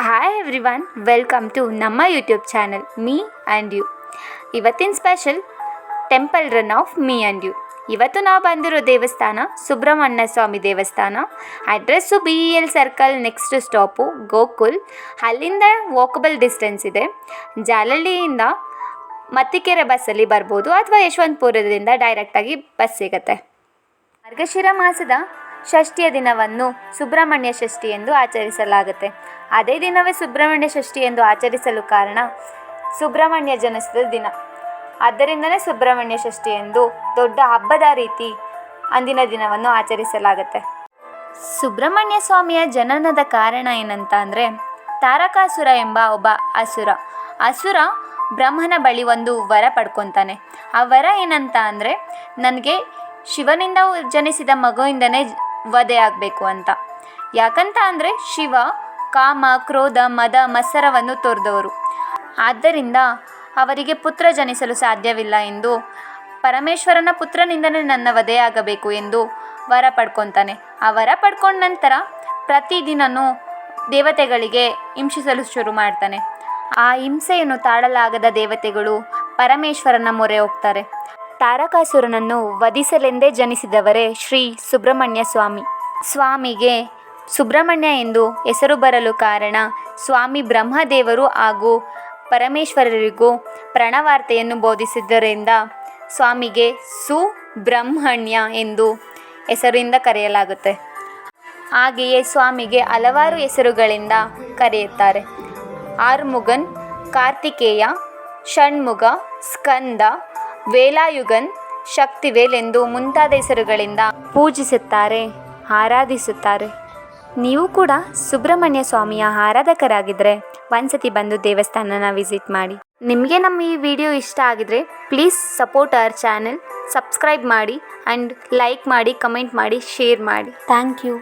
Hi everyone, welcome to ನಮ್ಮ YouTube channel me and you. ಇವತ್ತಿನ special temple run of me and you. ಇವತ್ತು ನಾವು ಬಂದಿರೋ ದೇವಸ್ಥಾನ ಸುಬ್ರಹ್ಮಣ್ಯ ಸ್ವಾಮಿ ದೇವಸ್ಥಾನ. Address BEL circle, next stop Gokul. ಅಲ್ಲಿಂದ ವಾಕಬಲ್ ಡಿಸ್ಟೆನ್ಸ್ ಇದೆ. ಜಾಲಹಳ್ಳಿಯಿಂದ ಮತ್ತಿಕೆರೆ ಬಸ್ಸಲ್ಲಿ ಬರ್ಬೋದು, ಅಥವಾ ಯಶವಂತಪುರದಿಂದ ಡೈರೆಕ್ಟಾಗಿ ಬಸ್ ಸಿಗುತ್ತೆ. ಮಾರ್ಗಶಿರ ಮಾಸದ ಷಷ್ಠಿಯ ದಿನವನ್ನು ಸುಬ್ರಹ್ಮಣ್ಯ ಷಷ್ಠಿ ಎಂದು ಆಚರಿಸಲಾಗುತ್ತೆ. ಅದೇ ದಿನವೇ ಸುಬ್ರಹ್ಮಣ್ಯ ಷಷ್ಠಿ ಎಂದು ಆಚರಿಸಲು ಕಾರಣ ಸುಬ್ರಹ್ಮಣ್ಯ ಜನಿಸಿದ ದಿನ. ಆದ್ದರಿಂದಲೇ ಸುಬ್ರಹ್ಮಣ್ಯ ಷಷ್ಠಿ ಎಂದು ದೊಡ್ಡ ಹಬ್ಬದ ರೀತಿ ಅಂದಿನ ದಿನವನ್ನು ಆಚರಿಸಲಾಗುತ್ತೆ. ಸುಬ್ರಹ್ಮಣ್ಯ ಸ್ವಾಮಿಯ ಜನನದ ಕಾರಣ ಏನಂತ ಅಂದರೆ, ತಾರಕಾಸುರ ಎಂಬ ಒಬ್ಬ ಅಸುರ ಬ್ರಹ್ಮನ ಬಳಿ ಒಂದು ವರ ಪಡ್ಕೊತಾನೆ. ಆ ವರ ಏನಂತ ಅಂದರೆ, ನನಗೆ ಶಿವನಿಂದ ಜನಿಸಿದ ಮಗುವಿಂದನೇ ವಧೆ ಆಗಬೇಕು ಅಂತ. ಯಾಕಂತ ಅಂದರೆ ಶಿವ ಕಾಮ, ಕ್ರೋಧ, ಮದ, ಮತ್ಸರವನ್ನು ತೋರಿದವರು. ಆದ್ದರಿಂದ ಅವರಿಗೆ ಪುತ್ರ ಜನಿಸಲು ಸಾಧ್ಯವಿಲ್ಲ ಎಂದು ಪರಮೇಶ್ವರನ ಪುತ್ರನಿಂದಲೇ ನನ್ನ ವಧೆಯಾಗಬೇಕು ಎಂದು ವರ ಪಡ್ಕೊತಾನೆ. ಆ ವರ ಪಡ್ಕೊಂಡ ನಂತರ ಪ್ರತಿದಿನವೂ ದೇವತೆಗಳಿಗೆ ಹಿಂಸಿಸಲು ಶುರು ಮಾಡ್ತಾನೆ. ಆ ಹಿಂಸೆಯನ್ನು ತಾಳಲಾಗದ ದೇವತೆಗಳು ಪರಮೇಶ್ವರನ ಮೊರೆ ಹೋಗ್ತಾರೆ. ತಾರಕಾಸುರನನ್ನು ವಧಿಸಲೆಂದೇ ಜನಿಸಿದವರೇ ಶ್ರೀ ಸುಬ್ರಹ್ಮಣ್ಯ ಸ್ವಾಮಿಗೆ ಸುಬ್ರಹ್ಮಣ್ಯ ಎಂದು ಹೆಸರು ಬರಲು ಕಾರಣ, ಸ್ವಾಮಿ ಬ್ರಹ್ಮದೇವರು ಹಾಗೂ ಪರಮೇಶ್ವರರಿಗೂ ಪ್ರಣವಾರ್ತೆಯನ್ನು ಬೋಧಿಸಿದ್ದರಿಂದ ಸ್ವಾಮಿಗೆ ಸುಬ್ರಹ್ಮಣ್ಯ ಎಂದು ಹೆಸರಿಂದ ಕರೆಯಲಾಗುತ್ತೆ. ಹಾಗೆಯೇ ಸ್ವಾಮಿಗೆ ಹಲವಾರು ಹೆಸರುಗಳಿಂದ ಕರೆಯುತ್ತಾರೆ. ಆರ್ಮುಗನ್, ಕಾರ್ತಿಕೇಯ, ಷಣ್ಮುಗ, ಸ್ಕಂದ, ವೇಲಾಯುಗನ್, ಶಕ್ತಿವೇಲ್ ಎಂದು ಮುಂತಾದ ಹೆಸರುಗಳಿಂದ ಪೂಜಿಸುತ್ತಾರೆ, ಆರಾಧಿಸುತ್ತಾರೆ. ನೀವು ಕೂಡ ಸುಬ್ರಹ್ಮಣ್ಯ ಸ್ವಾಮಿಯ ಆರಾಧಕರಾಗಿದ್ದರೆ ಒಂದ್ಸತಿ ಬಂದು ದೇವಸ್ಥಾನನ ವಿಸಿಟ್ ಮಾಡಿ. ನಿಮಗೆ ನಮ್ಮ ಈ ವಿಡಿಯೋ ಇಷ್ಟ ಆಗಿದರೆ please support our channel, subscribe ಮಾಡಿ ಆ್ಯಂಡ್ ಲೈಕ್ ಮಾಡಿ, ಕಮೆಂಟ್ ಮಾಡಿ, ಶೇರ್ ಮಾಡಿ. Thank you.